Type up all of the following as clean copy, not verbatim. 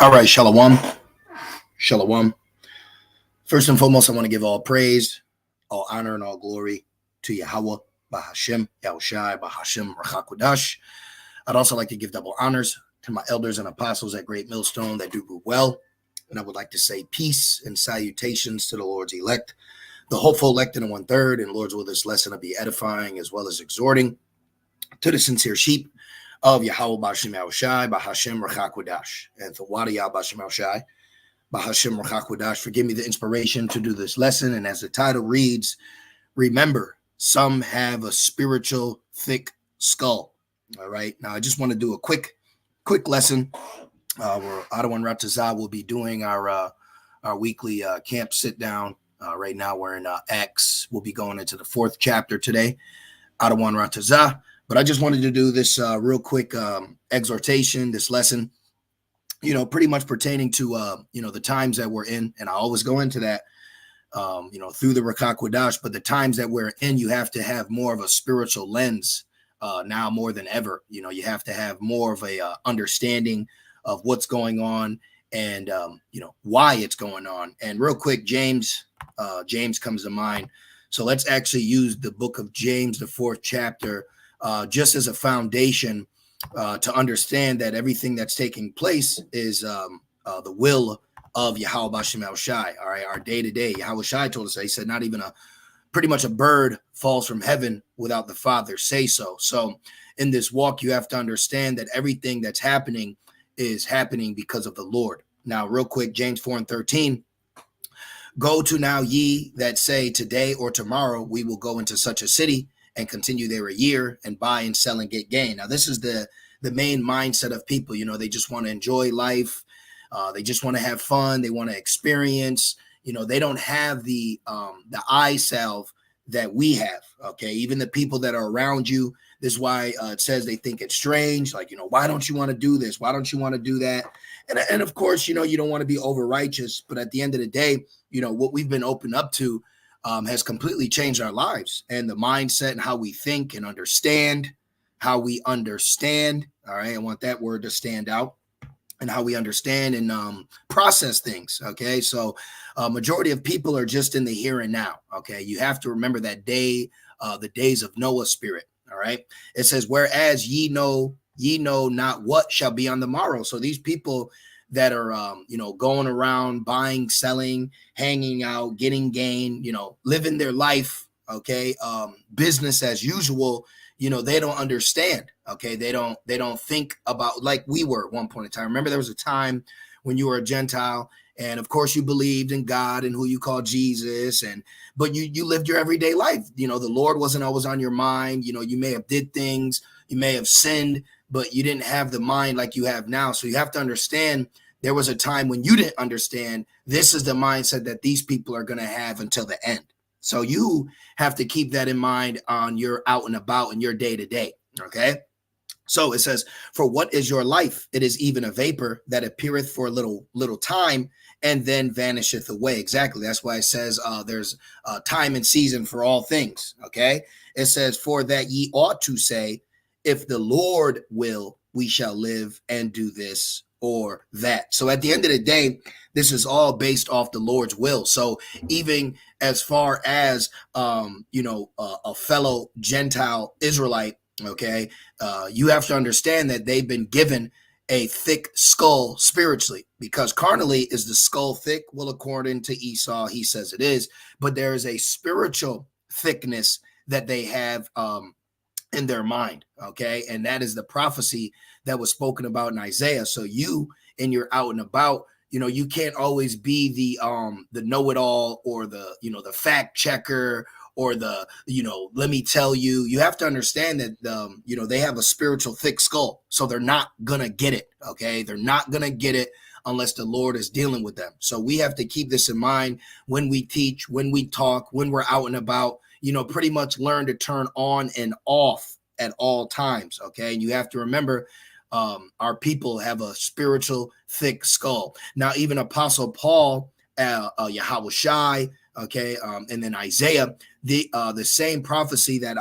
All right, Shalom. Shalom. First and foremost, I want to give all praise, all honor, and all glory to Yahweh, Bahashem, Yahushai, Bahashem, Rachakwadash. I'd also like to give double honors to my elders and apostles at Great Millstone that do well. And I would like to say peace and salutations to the Lord's elect, the hopeful elect in 1/3. And Lord's will, this lesson will be edifying as well as exhorting to the sincere sheep of Yahweh, Bahashem, Yahushai, Bahashem, Rachakwadash. And for Wadi Yah, Bahashem, Yahushai, Bahashem Rachakwadash, forgive me the inspiration to do this lesson. And as the title reads, remember, some have a spiritual thick skull. All right. Now, I just want to do a quick lesson where Adawan Ratazah will be doing our weekly camp sit down. Right now, we're in Acts. We'll be going into the 4th chapter today, Adawan Ratazah. But I just wanted to do this real quick exhortation, this lesson, pretty much pertaining to, the times that we're in. And I always go into that, through the Rachakwadash. But the times that we're in, you have to have more of a spiritual lens now more than ever. You have to have more of a understanding of what's going on and, why it's going on. And real quick, James comes to mind. So let's actually use the book of James, the 4th chapter, just as a foundation to understand that everything that's taking place is the will of Yahweh Bashem Yahushai. All right, our day to day. Yahweh Shai told us that. He said, not even pretty much a bird falls from heaven without the Father say so. So in this walk, you have to understand that everything that's happening is happening because of the Lord. Now, real quick, James 4:13. Go to now ye that say today or tomorrow we will go into such a city and continue there a year and buy and sell and get gain. Now, this is the main mindset of people. They just want to enjoy life. They just want to have fun. They want to experience. They don't have the eye salve that we have. Okay, even the people that are around you. This is why it says they think it's strange. Like, why don't you want to do this? Why don't you want to do that? And of course, you don't want to be over righteous. But at the end of the day, what we've been opened up to has completely changed our lives and the mindset and how we think and understand, how we understand. All right. I want that word to stand out, and how we understand and process things. Okay. So majority of people are just in the here and now. Okay. You have to remember that day, the days of Noah's spirit. All right. It says, whereas ye know not what shall be on the morrow. So these people that are, going around buying, selling, hanging out, getting gain, living their life. Okay. Business as usual, they don't understand. Okay. They don't think about, like we were at one point in time. Remember, there was a time when you were a Gentile, and of course you believed in God and who you call Jesus. But you lived your everyday life. The Lord wasn't always on your mind. You may have did things, you may have sinned, but you didn't have the mind like you have now. So you have to understand, there was a time when you didn't understand. This is the mindset that these people are going to have until the end. So you have to keep that in mind on your out and about and your day to day. Okay. So it says, for what is your life? It is even a vapor that appeareth for a little time and then vanisheth away. Exactly. That's why it says there's time and season for all things. Okay. It says, for that ye ought to say, if the Lord will, we shall live and do this or that. So at the end of the day, this is all based off the Lord's will. So even as far as, a fellow Gentile Israelite, okay, you have to understand that they've been given a thick skull spiritually, because carnally is the skull thick? Well, according to Esau, he says it is, but there is a spiritual thickness that they have in their mind. Okay. And that is the prophecy that was spoken about in Isaiah. So you, in your out and about, you can't always be the know-it-all or the fact checker or let me tell you. You have to understand that, they have a spiritual thick skull. So they're not going to get it. Okay. They're not going to get it unless the Lord is dealing with them. So we have to keep this in mind when we teach, when we talk, when we're out and about, pretty much learn to turn on and off at all times. Okay. And you have to remember, our people have a spiritual thick skull. Now, even Apostle Paul, Yahweh Shai, okay, and then Isaiah, the same prophecy that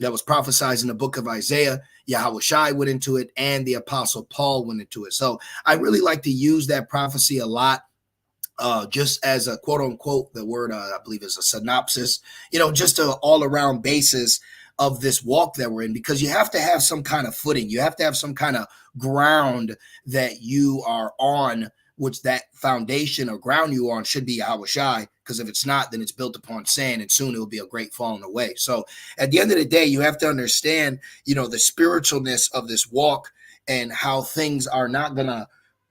that was prophesied in the book of Isaiah. Yahweh Shai went into it, and the apostle Paul went into it. So I really like to use that prophecy a lot, just as a quote unquote, the word I believe is a synopsis, just an all around basis of this walk that we're in, because you have to have some kind of footing. You have to have some kind of ground that you are on, which that foundation or ground you on should be Yahweh Shai, because if it's not, then it's built upon sand, and soon it will be a great falling away. So at the end of the day, you have to understand, the spiritualness of this walk and how things are not going to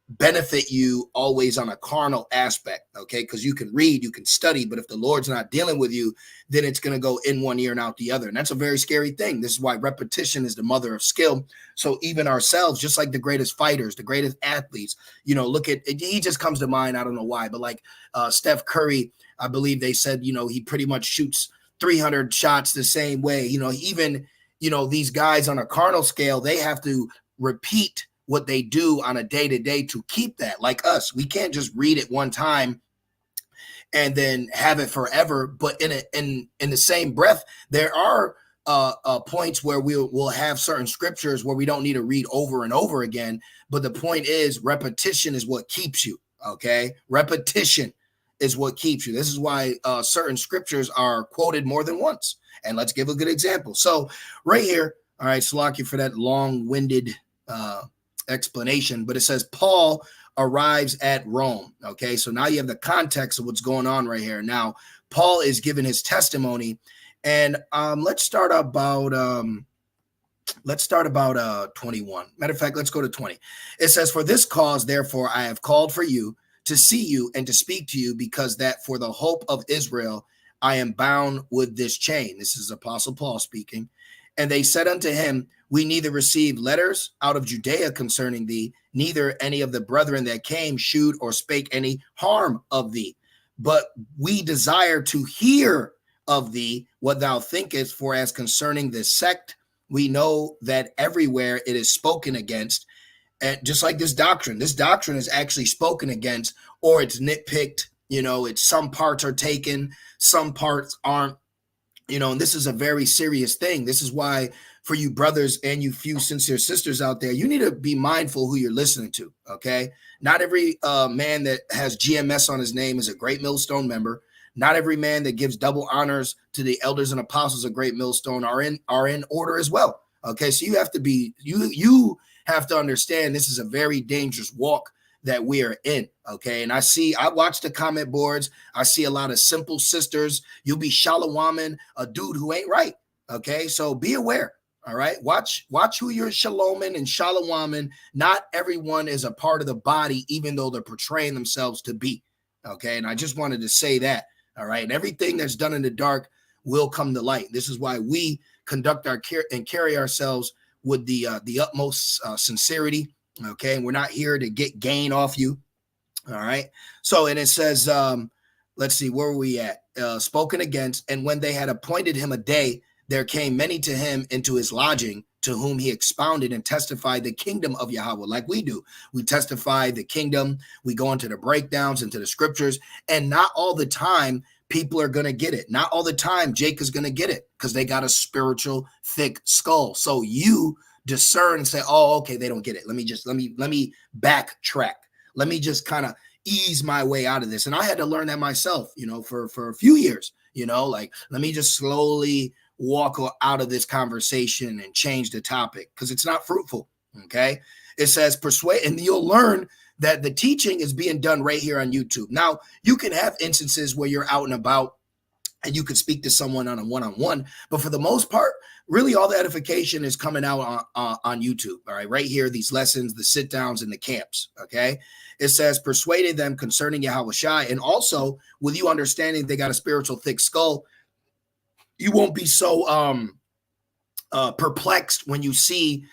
benefit you always on a carnal aspect, okay? Because you can read, you can study, but if the Lord's not dealing with you, then it's going to go in one ear and out the other. And that's a very scary thing. This is why repetition is the mother of skill. So even ourselves, just like the greatest fighters, the greatest athletes, look at, he just comes to mind, I don't know why, but like Steph Curry, I believe they said, he pretty much shoots 300 shots the same way. Even, these guys on a carnal scale, they have to repeat what they do on a day-to-day to keep that. Like us, we can't just read it one time and then have it forever. But in the same breath, there are points where we'll have certain scriptures where we don't need to read over and over again. But the point is, repetition is what keeps you. Okay, repetition is what keeps you. This is why certain scriptures are quoted more than once. And let's give a good example. So right here, all right, Salaki for that long-winded explanation, but it says Paul arrives at Rome. Okay, so now you have the context of what's going on right here. Now Paul is giving his testimony, and let's start about 21. Matter of fact, let's go to 20. It says, "For this cause, therefore, I have called for you to see you and to speak to you, because that for the hope of Israel I am bound with this chain." This is Apostle Paul speaking. "And they said unto him, We neither received letters out of Judea concerning thee, neither any of the brethren that came shewed or spake any harm of thee. But we desire to hear of thee what thou thinkest, for as concerning this sect, we know that everywhere it is spoken against." And just like this doctrine is actually spoken against, or it's nitpicked. It's some parts are taken, some parts aren't. And this is a very serious thing. This is why, for you brothers and you few sincere sisters out there, you need to be mindful who you're listening to, okay? Not every man that has GMS on his name is a Great Millstone member. Not every man that gives double honors to the elders and apostles of Great Millstone are in order as well, okay? So you have to be, you have to understand this is a very dangerous walk that we are in, okay? And I watch the comment boards. I see a lot of simple sisters. You'll be shaloming a dude who ain't right, okay? So be aware, all right? Watch who you're shaloming and shaloming. Not everyone is a part of the body, even though they're portraying themselves to be, okay? And I just wanted to say that, all right? And everything that's done in the dark will come to light. This is why we conduct our care and carry ourselves with the utmost sincerity. Okay, and we're not here to get gain off you. All right. So, and it says, let's see, where were we at? Spoken against, and when they had appointed him a day, there came many to him into his lodging, to whom he expounded and testified the kingdom of Yahweh, like we do. We testify the kingdom. We go into the breakdowns, into the scriptures, and not all the time people are going to get it. Not all the time Jake is going to get it, because they got a spiritual thick skull. So you discern and say, oh, okay, they don't get it. Let me backtrack. Let me just kind of ease my way out of this. And I had to learn that myself, for a few years, like, let me just slowly walk out of this conversation and change the topic, because it's not fruitful. Okay. It says persuade, and you'll learn that the teaching is being done right here on YouTube. Now, you can have instances where you're out and about and you could speak to someone on a one-on-one, but for the most part, really all the edification is coming out on YouTube. All right, right here, these lessons, the sit downs, and the camps. Okay, it says persuaded them concerning Yahweh Shai, and also with you understanding they got a spiritual thick skull, you won't be so perplexed when you see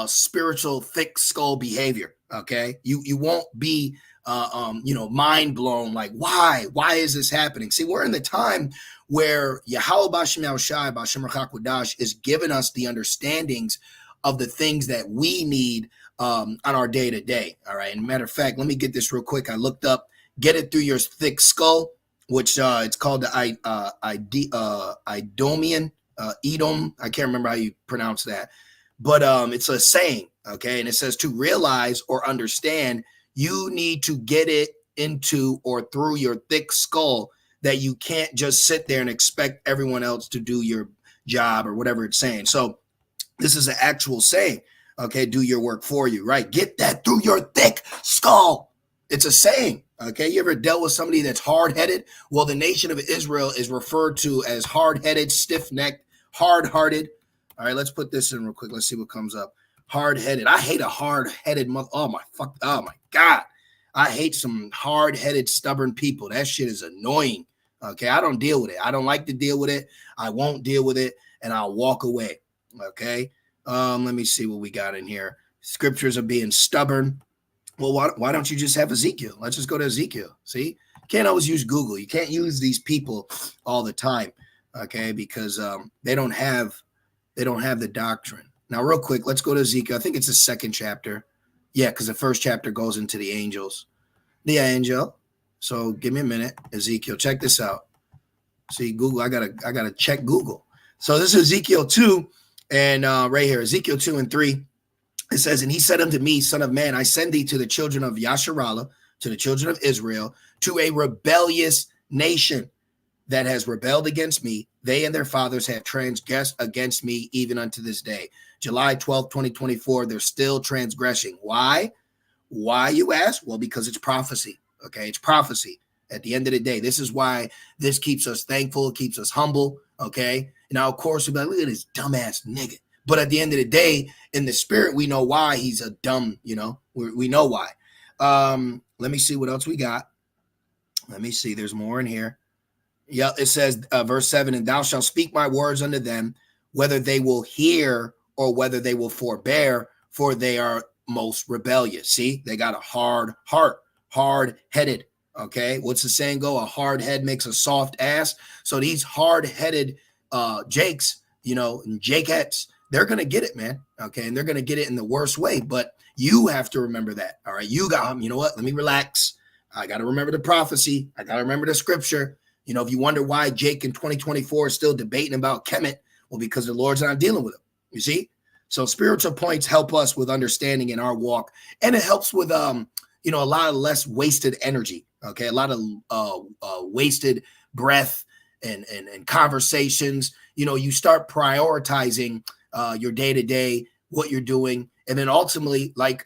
spiritual thick skull behavior. Okay, you won't be mind blown, like, why is this happening? See, we're in the time where Yahweh Bashem Yahushai Bashem Rachak is giving us the understandings of the things that we need on our day to day. All right. And matter of fact, let me get this real quick. I looked up, get it through your thick skull, which it's called the Idumean Edom. I can't remember how you pronounce that, but it's a saying, okay? And it says to realize or understand, you need to get it into or through your thick skull that you can't just sit there and expect everyone else to do your job or whatever it's saying. So this is an actual saying, okay? Do your work for you, right? Get that through your thick skull. It's a saying, okay? You ever dealt with somebody that's hard-headed? Well, the nation of Israel is referred to as hard-headed, stiff-necked, hard-hearted. All right, let's put this in real quick. Let's see what comes up. Hard-headed. I hate a hard-headed mother. Oh my God. I hate some hard-headed, stubborn people. That shit is annoying. Okay, I don't deal with it. I don't like to deal with it. I won't deal with it, and I'll walk away. Okay. Let me see what we got in here. Scriptures of being stubborn. Well, why don't you just have Ezekiel? Let's just go to Ezekiel. See, you can't always use Google. You can't use these people all the time. Okay, because they don't have the doctrine. Now, real quick, let's go to Ezekiel. I think it's the second chapter. Yeah, because the first chapter goes into the angels. The angel. So give me a minute. Ezekiel, check this out. See, Google, I gotta check Google. So this is Ezekiel 2, and right here, Ezekiel 2 and 3. It says, and he said unto me, Son of man, I send thee to the children of Yasharallah, to the children of Israel, to a rebellious nation that has rebelled against me. They and their fathers have transgressed against me even unto this day. July 12, 2024, they're still transgressing. Why? Why, you ask? Well, because it's prophecy. Okay, it's prophecy. At the end of the day, this is why this keeps us thankful, it keeps us humble. Okay, now of course we'll be like, look at this dumbass nigga. But at the end of the day, in the spirit, we know why he's a dumb. We know why. Let me see what else we got. Let me see. There's more in here. Yeah, it says verse 7, and thou shalt speak my words unto them, whether they will hear or whether they will forbear, for they are most rebellious. See, they got a hard heart, hard-headed. Okay, what's the saying go? A hard head makes a soft ass. So these hard-headed Jakes, and Jakettes, they're going to get it, man. Okay, and they're going to get it in the worst way. But you have to remember that. All right, you know what? Let me relax. I got to remember the prophecy. I got to remember the scripture. If you wonder why Jake in 2024 is still debating about Kemet, well, because the Lord's not dealing with him. You see? So spiritual points help us with understanding in our walk. And it helps with, a lot of less wasted energy. Okay, a lot of wasted breath and conversations. You start prioritizing your day-to-day, what you're doing. And then ultimately, like,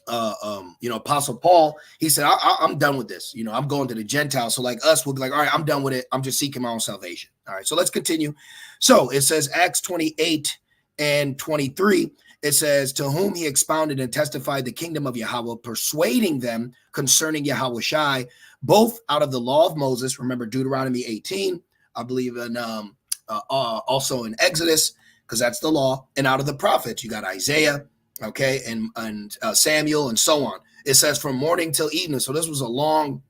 Apostle Paul, he said, I'm done with this. I'm going to the Gentiles. So like us, we'll be like, all right, I'm done with it. I'm just seeking my own salvation. All right, so let's continue. So it says Acts 28 and 23. It says, to whom he expounded and testified the kingdom of Yahweh, persuading them concerning Yahweh Shai, both out of the law of Moses. Remember Deuteronomy 18, I believe, and also in Exodus, because that's the law, and out of the prophets. You got Isaiah, okay, and Samuel, and so on. It says from morning till evening. So this was a long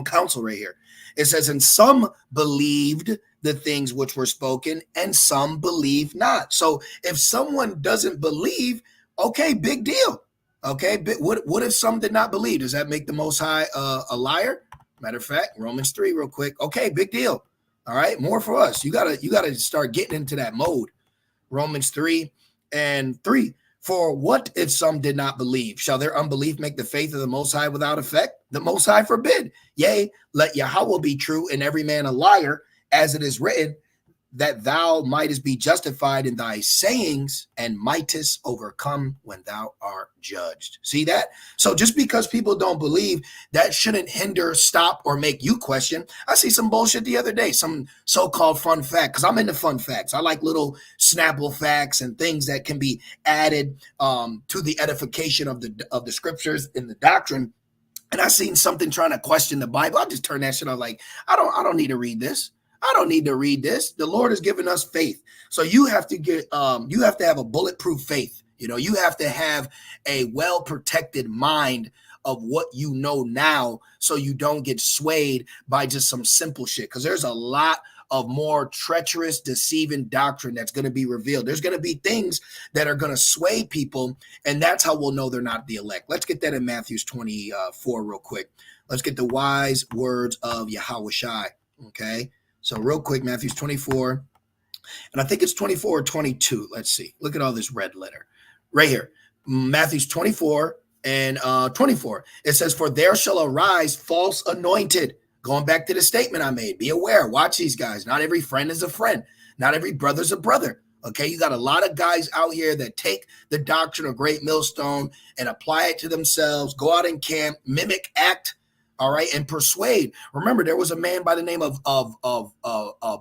counsel right here. It says, and some believed the things which were spoken, and some believe not. So if someone doesn't believe, okay, big deal. Okay, but what if some did not believe? Does that make the Most High a liar? Matter of fact, Romans 3 real quick. Okay, big deal. All right, more for us. You gotta start getting into that mode. Romans 3 and 3. For what if some did not believe? Shall their unbelief make the faith of the Most High without effect? The Most High forbid. Yea, let Yahweh be true and every man a liar, as it is written, that thou mightest be justified in thy sayings and mightest overcome when thou art judged. See that? So just because people don't believe, that shouldn't hinder, stop, or make you question. I see some bullshit the other day, some so-called fun fact, because I'm into fun facts. I like little Snapple facts and things that can be added to the edification of the scriptures in the doctrine. And I seen something trying to question the Bible. I just turned that shit off. Like, I don't need to read this. I don't need to read this. The Lord has given us faith. So you have to have a bulletproof faith. You have to have a well-protected mind of what you know now, so you don't get swayed by just some simple shit. Because there's a lot of more treacherous, deceiving doctrine that's going to be revealed. There's going to be things that are going to sway people, and that's how we'll know they're not the elect. Let's get that in Matthew 24 real quick. Let's get the wise words of Yahweh Shai. Okay. So real quick, Matthew 24, And I think it's 24 or 22. Let's see. Look at all this red letter right here. Matthew's 24 and 24. It says, for there shall arise false anointed. Going back to the statement I made, be aware, watch these guys. Not every friend is a friend. Not every brother's a brother. Okay, you got a lot of guys out here that take the doctrine of Great Millstone and apply it to themselves, go out in camp, mimic, act, all right, and persuade. Remember, there was a man by the name of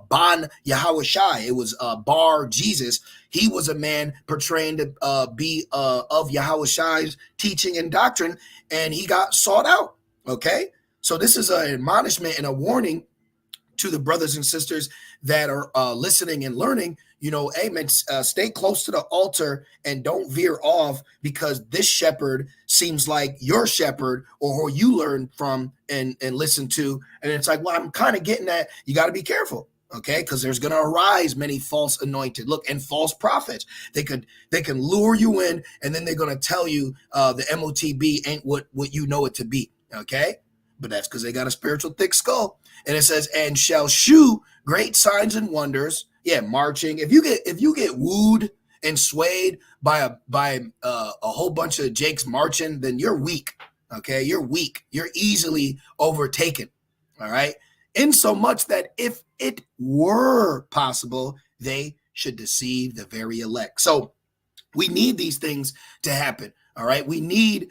Ban Yahushai. It was Bar Jesus. He was a man portraying to be of Yahushai's teaching and doctrine, and he got sought out. Okay, so this is an admonishment and a warning to the brothers and sisters that are listening and learning. You know, amen. Stay close to the altar and don't veer off because this shepherd seems like your shepherd or who you learn from and listen to. And it's like, well, I'm kind of getting that. You got to be careful, okay? Because there's going to arise many false anointed. Look, and false prophets. They can lure you in, and then they're going to tell you the MOTB ain't what you know it to be, okay? But that's because they got a spiritual thick skull. And it says, and shall shew great signs and wonders. Yeah, marching. If you get wooed and swayed by a whole bunch of Jakes marching, then you're weak. Okay, you're weak. You're easily overtaken. All right. In so much that if it were possible, they should deceive the very elect. So we need these things to happen. All right. We need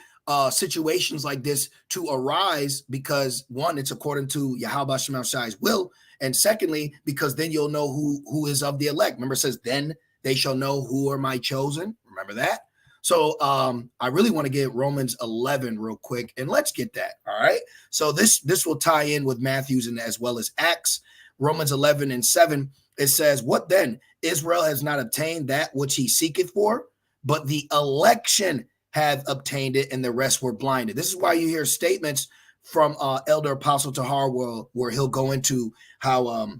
situations like this to arise because, one, it's according to Yahweh Shem Shai's will. And secondly, because then you'll know who is of the elect. Remember, it says, then they shall know who are my chosen. Remember that? So I really want to get Romans 11 real quick, and let's get that. All right. So this will tie in with Matthew's and as well as Acts. Romans 11 and 7, it says, what then? Israel has not obtained that which he seeketh for, but the election have obtained it, and the rest were blinded. This is why you hear statements from Elder Apostle Tahar where he'll go into how,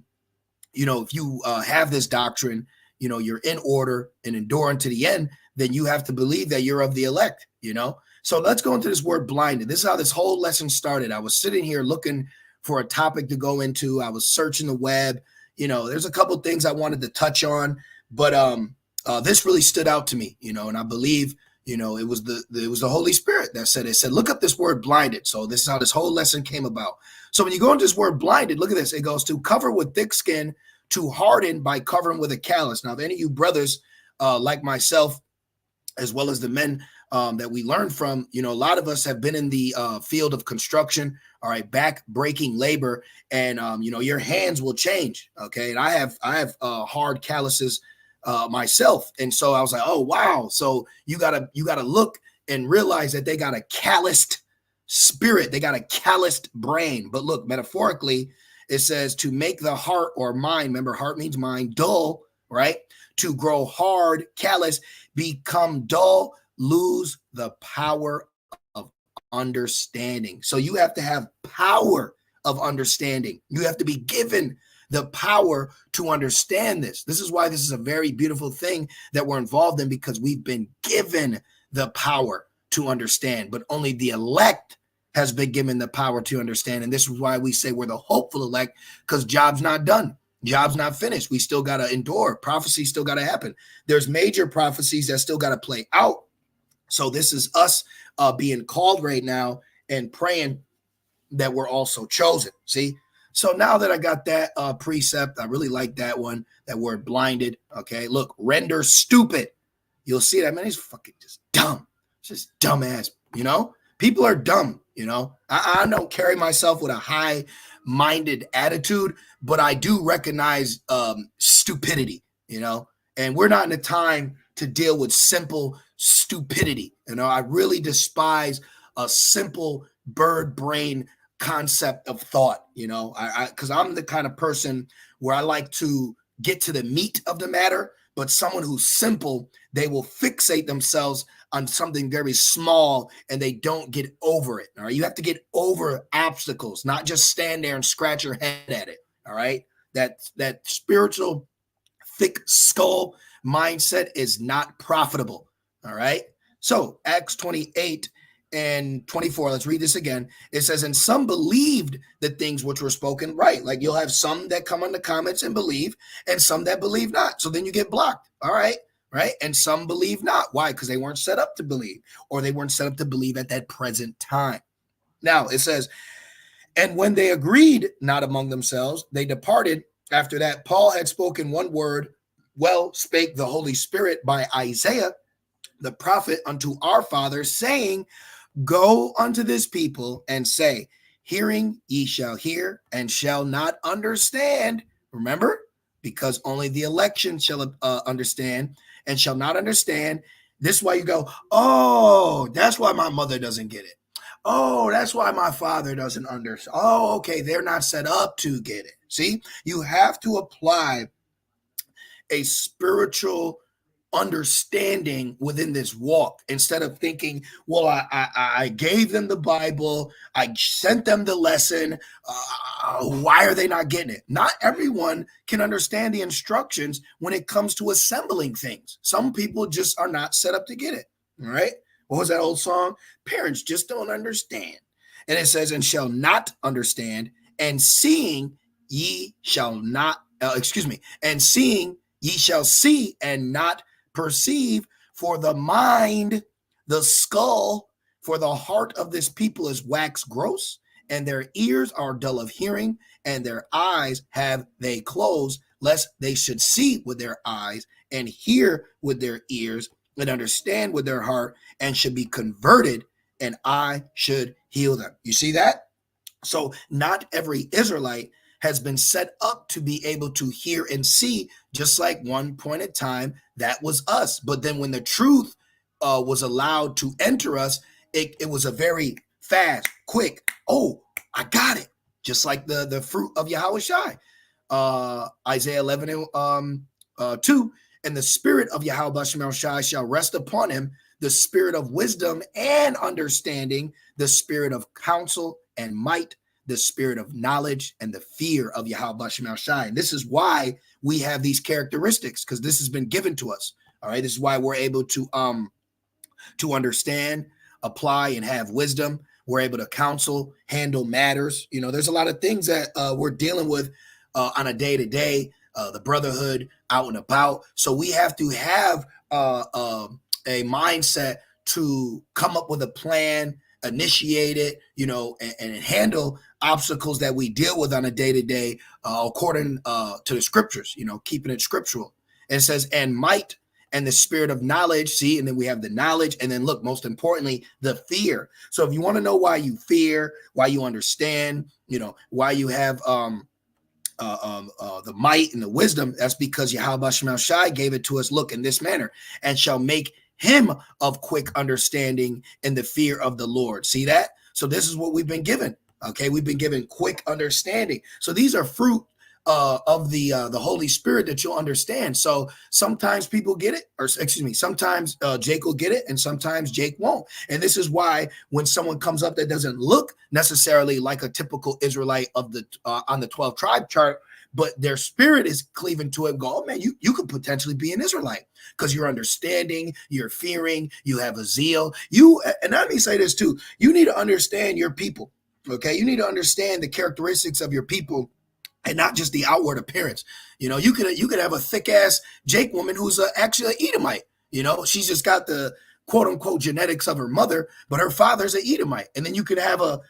if you have this doctrine, you're in order and enduring to the end, then you have to believe that you're of the elect, So let's go into this word blinded. This is how this whole lesson started. I was sitting here looking for a topic to go into. I was searching the web. There's a couple things I wanted to touch on, but this really stood out to me, and I believe it was the Holy Spirit that said it. Said, look up this word blinded. So this is how this whole lesson came about. So when you go into this word blinded, look at this. It goes to cover with thick skin, to harden by covering with a callus. Now, if any of you brothers like myself, as well as the men that we learned from, a lot of us have been in the field of construction, all right, back breaking labor, and your hands will change. Okay, and I have hard calluses myself, and so I was like, oh wow. So you gotta look and realize that they got a calloused spirit, they got a calloused brain. But look, metaphorically, it says to make the heart or mind, remember heart means mind, dull, right? To grow hard, callous, become dull, lose the power of understanding. So you have to have power of understanding. You have to be given the power to understand this. This is why this is a very beautiful thing that we're involved in, because we've been given the power to understand, but only the elect has been given the power to understand. And this is why we say we're the hopeful elect, because job's not done. Job's not finished. We still got to endure. Prophecy still got to happen. There's major prophecies that still got to play out. So this is us being called right now and praying that we're also chosen. See? So now that I got that precept, I really like that one, that word blinded. Okay, look, render stupid. You'll see that, man, he's fucking just dumb. It's just dumbass, People are dumb, I don't carry myself with a high-minded attitude, but I do recognize stupidity, and we're not in a time to deal with simple stupidity. I really despise a simple bird brain concept of thought, because I'm the kind of person where I like to get to the meat of the matter, but someone who's simple, they will fixate themselves on something very small and they don't get over it. All right. You have to get over obstacles, not just stand there and scratch your head at it. All right. That spiritual thick skull mindset is not profitable. All right. So Acts 28 and 24. Let's read this again. It says, and some believed the things which were spoken. Right. Like you'll have some that come on the comments and believe, and some that believe not. So then you get blocked. All right. Right. And some believe not. Why? Because they weren't set up to believe, or they weren't set up to believe at that present time. Now it says, and when they agreed not among themselves, they departed. After that, Paul had spoken one word, well spake the Holy Spirit by Isaiah the prophet unto our fathers, saying, go unto this people and say, hearing ye shall hear and shall not understand. Remember, because only the election shall understand and shall not understand. This is why you go, oh, that's why my mother doesn't get it. Oh, that's why my father doesn't understand. Oh, okay, they're not set up to get it. See, you have to apply a spiritual understanding within this walk instead of thinking, well, I gave them the Bible, I sent them the lesson, why are they not getting it? Not everyone can understand the instructions when it comes to assembling things. Some people just are not set up to get it. All right, what was that old song? Parents just don't understand. And it says, and shall not understand, and seeing ye shall not and seeing ye shall see and not perceive, for the mind, the skull, for the heart of this people is wax gross, and their ears are dull of hearing, and their eyes have they closed, lest they should see with their eyes, and hear with their ears, and understand with their heart, and should be converted, and I should heal them. You see that? So not every Israelite has been set up to be able to hear and see, just like one point in time that was us. But then when the truth was allowed to enter us, it was a very fast, quick, oh, I got it. Just like the fruit of Yahushai. Isaiah 11 and 2, and the spirit of Yahushai shall rest upon him, the spirit of wisdom and understanding, the spirit of counsel and might, the spirit of knowledge and the fear of Yahweh Shem El Shai. And this is why we have these characteristics, because this has been given to us. All right. This is why we're able to understand, apply, and have wisdom. We're able to counsel, handle matters. You know, there's a lot of things that we're dealing with on a day-to-day, the brotherhood out and about. So we have to have a mindset to come up with a plan, initiate it, you know, and handle obstacles that we deal with on a day-to-day according to the scriptures, you know, keeping it scriptural. And it says, and might and the spirit of knowledge, see, and then we have the knowledge, and then look, most importantly, the fear. So if you want to know why you fear, why you understand, you know, why you have the might and the wisdom, that's because Yahweh Shem El Shai gave it to us, look, in this manner, and shall make him of quick understanding in the fear of the Lord. See that? So this is what we've been given. Okay, we've been given quick understanding. So these are fruit of the Holy Spirit that you'll understand. So sometimes people get it, or excuse me, sometimes Jake will get it, and sometimes Jake won't. And this is why when someone comes up that doesn't look necessarily like a typical Israelite of the on the 12 tribe chart, but their spirit is cleaving to it, and go, oh man, you could potentially be an Israelite because you're understanding, you're fearing, you have a zeal. And let me say this too, you need to understand your people. Okay, you need to understand the characteristics of your people and not just the outward appearance. You know, you could have a thick ass Jake woman who's actually an Edomite. You know, she's just got the quote unquote genetics of her mother, but her father's an Edomite. And then you could have a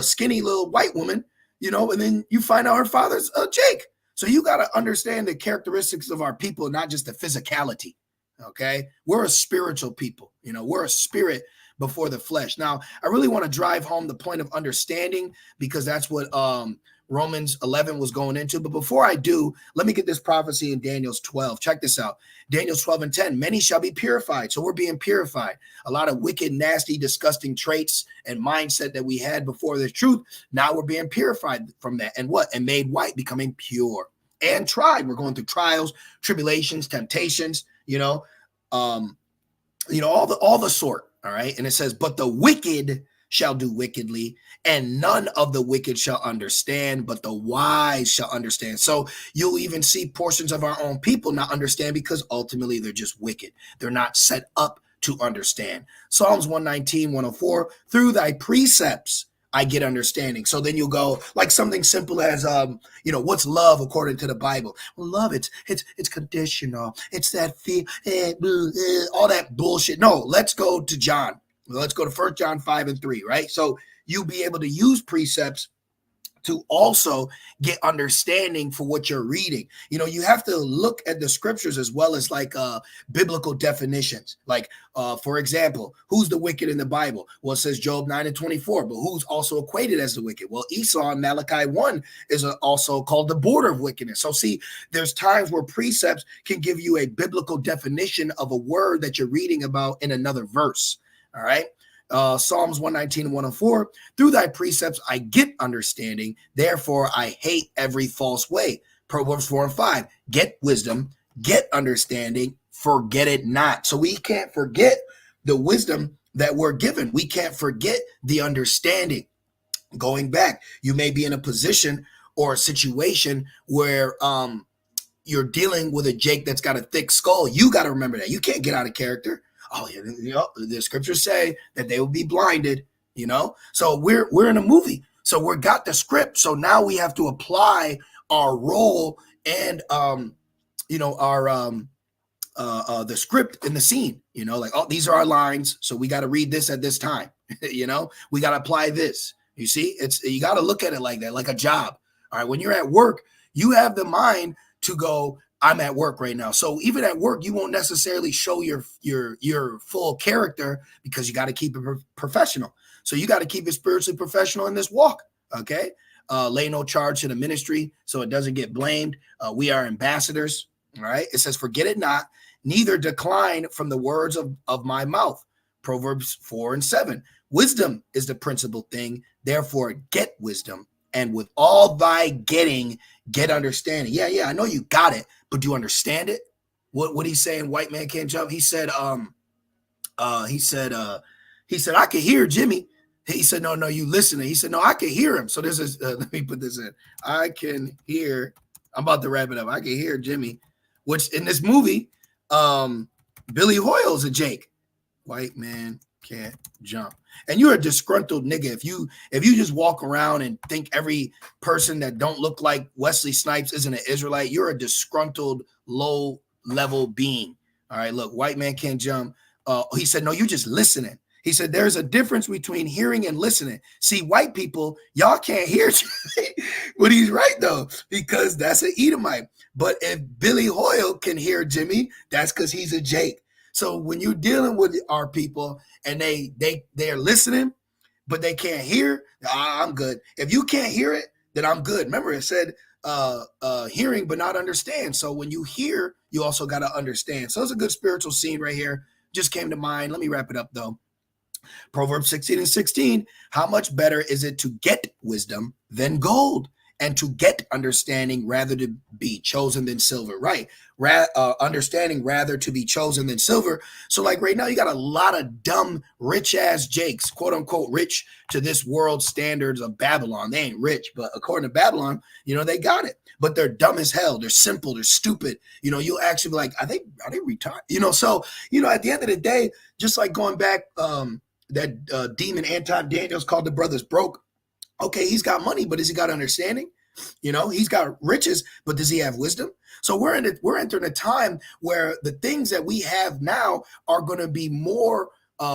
skinny little white woman, you know, and then you find out her father's Jake. So you got to understand the characteristics of our people, not just the physicality. Okay, we're a spiritual people. You know, we're a spirit before the flesh. Now, I really want to drive home the point of understanding, because that's what Romans 11 was going into. But before I do, let me get this prophecy in Daniel's 12. Check this out. Daniel's 12 and 10, many shall be purified. So we're being purified. A lot of wicked, nasty, disgusting traits and mindset that we had before the truth. Now we're being purified from that. And what? And made white, becoming pure and tried. We're going through trials, tribulations, temptations, all the sort. All right. And it says, but the wicked shall do wickedly, and none of the wicked shall understand, but the wise shall understand. So you'll even see portions of our own people not understand, because ultimately they're just wicked. They're not set up to understand. Psalms 119, 104, through thy precepts I get understanding. So then you'll go like something simple as, what's love according to the Bible? Well, love, it's conditional. It's that all that bullshit. No, let's go to John. Let's go to 1 John 5 and 3, right? So you'll be able to use precepts to also get understanding for what you're reading. You have to look at the scriptures as well as like biblical definitions. Like, for example, who's the wicked in the Bible? Well, it says Job 9 and 24, but who's also equated as the wicked? Well, Esau in Malachi 1 is also called the border of wickedness. So see, there's times where precepts can give you a biblical definition of a word that you're reading about in another verse. All right. Psalms 119 and 104, through thy precepts I get understanding, therefore I hate every false way. Proverbs 4 and 5, get wisdom, get understanding, forget it not. So we can't forget the wisdom that we're given. We can't forget the understanding. Going back, you may be in a position or a situation where you're dealing with a Jake that's got a thick skull. You got to remember that. You can't get out of character. Oh, the scriptures say that they will be blinded, So we're in a movie. So we got the script. So now we have to apply our role and the script in the scene, these are our lines. So we got to read this at this time. We got to apply this. You see, you got to look at it like that, like a job. All right. When you're at work, you have the mind to go, I'm at work right now. So even at work, you won't necessarily show your full character because you got to keep it professional. So you got to keep it spiritually professional in this walk. Okay. Lay no charge to the ministry so it doesn't get blamed. We are ambassadors. All right. It says, forget it not, neither decline from the words of my mouth. Proverbs 4 and 7. Wisdom is the principal thing. Therefore, get wisdom. And with all thy getting, get understanding. Yeah, I know you got it, but do you understand it? What he's saying, white man can't jump. He said, I could hear Jimmy. He said, no, you listening. He said, no, I can hear him. So this is, let me put this in. I can hear, I'm about to wrap it up. I can hear Jimmy, which in this movie, Billy Hoyle's a Jake. White man can't jump. And you're a disgruntled nigga if you just walk around and think every person that don't look like Wesley Snipes isn't an Israelite. You're a disgruntled, low level being. All right, look, white man can't jump. He said, no, you just listening. He said, there's a difference between hearing and listening. See, white people, y'all can't hear. But he's right, though, because that's an Edomite. But if Billy Hoyle can hear Jimmy, that's because he's a Jake. So when you're dealing with our people and they're listening, but they can't hear, I'm good. If you can't hear it, then I'm good. Remember, it said hearing but not understand. So when you hear, you also got to understand. So it's a good spiritual scene right here. Just came to mind. Let me wrap it up, though. Proverbs 16 and 16. How much better is it to get wisdom than gold, and to get understanding rather to be chosen than silver, right? Understanding rather to be chosen than silver. So like right now, you got a lot of dumb, rich ass Jakes, quote unquote, rich to this world standards of Babylon. They ain't rich, but according to Babylon, they got it, but they're dumb as hell. They're simple. They're stupid. You'll actually be like, are they retired? So, at the end of the day, just like going back, that demon Anton Daniels called the brothers broke. Okay, he's got money, but has he got understanding? He's got riches, but does he have wisdom? So we're entering a time where the things that we have now are going to be more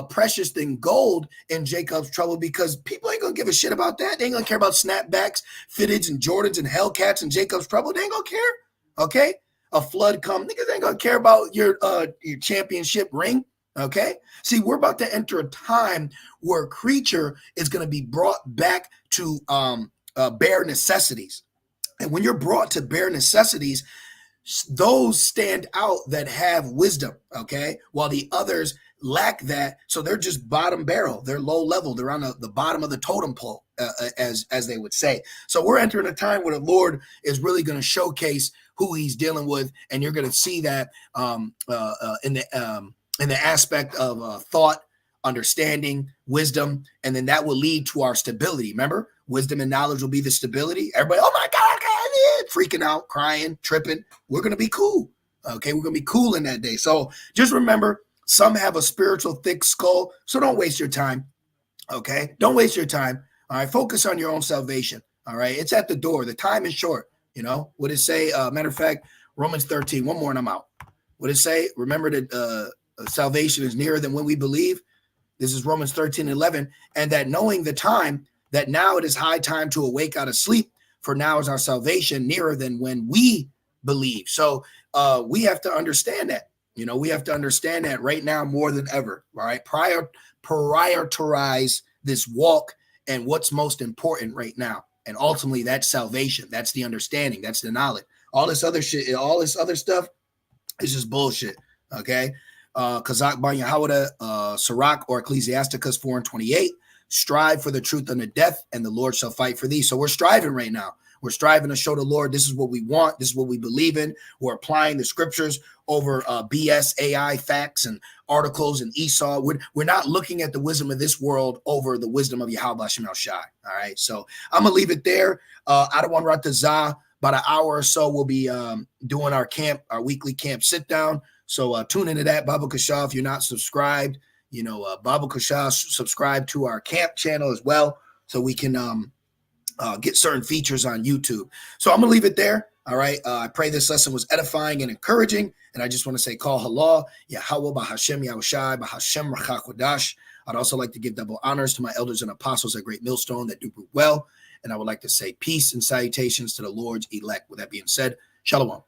precious than gold in Jacob's trouble, because people ain't going to give a shit about that. They ain't going to care about snapbacks, fitteds, and Jordans and Hellcats and Jacob's trouble. They ain't going to care. Okay, a flood come, niggas ain't going to care about your championship ring. Okay. See, we're about to enter a time where a creature is going to be brought back to bare necessities. And when you're brought to bare necessities, those stand out that have wisdom. Okay. While the others lack that. So they're just bottom barrel. They're low level. They're on the bottom of the totem pole, as they would say. So we're entering a time where the Lord is really going to showcase who he's dealing with. And you're going to see that in the aspect of thought, understanding, wisdom, and then that will lead to our stability. Remember, wisdom and knowledge will be the stability. Everybody, oh my God, freaking out, crying, tripping. We're going to be cool. Okay, we're going to be cool in that day. So just remember, Some have a spiritual thick skull, so don't waste your time. Okay, don't waste your time. All right, focus on your own salvation. All right, it's at the door. The time is short. You know what it say? Matter of fact, Romans 13. One more and I'm out. What it say? Remember that salvation is nearer than when we believe. This is Romans 13:11, and that knowing the time, that now it is high time to awake out of sleep, for now is our salvation nearer than when we believe. So we have to understand that. You know, we have to understand that right now more than ever. All right, prioritize this walk and what's most important right now. And ultimately, that's salvation. That's the understanding. That's the knowledge. All this other shit, all this other stuff is just bullshit. Okay. Kazak Bar Yahawada, Sirach or Ecclesiasticus 4:28. Strive for the truth unto death, and the Lord shall fight for thee. So we're striving right now. We're striving to show the Lord this is what we want. This is what we believe in. We're applying the scriptures over BS, AI, facts, and articles and Esau. We're not looking at the wisdom of this world over the wisdom of Yahweh Shem El Shai. All right. So I'm going to leave it there. Adawan Ratazah, about an hour or so, we'll be doing our weekly camp sit down. So tune into that. Baba Kasha, if you're not subscribed, you know, Baba Kasha, subscribe to our camp channel as well, so we can get certain features on YouTube. So I'm going to leave it there. All right. I pray this lesson was edifying and encouraging. And I just want to say, call halal, Yahweh, Bahashem, Yahushai, Bahashem, Rachakodash. I'd also like to give double honors to my elders and apostles at Great Millstone that do well. And I would like to say peace and salutations to the Lord's elect. With that being said, Shalom.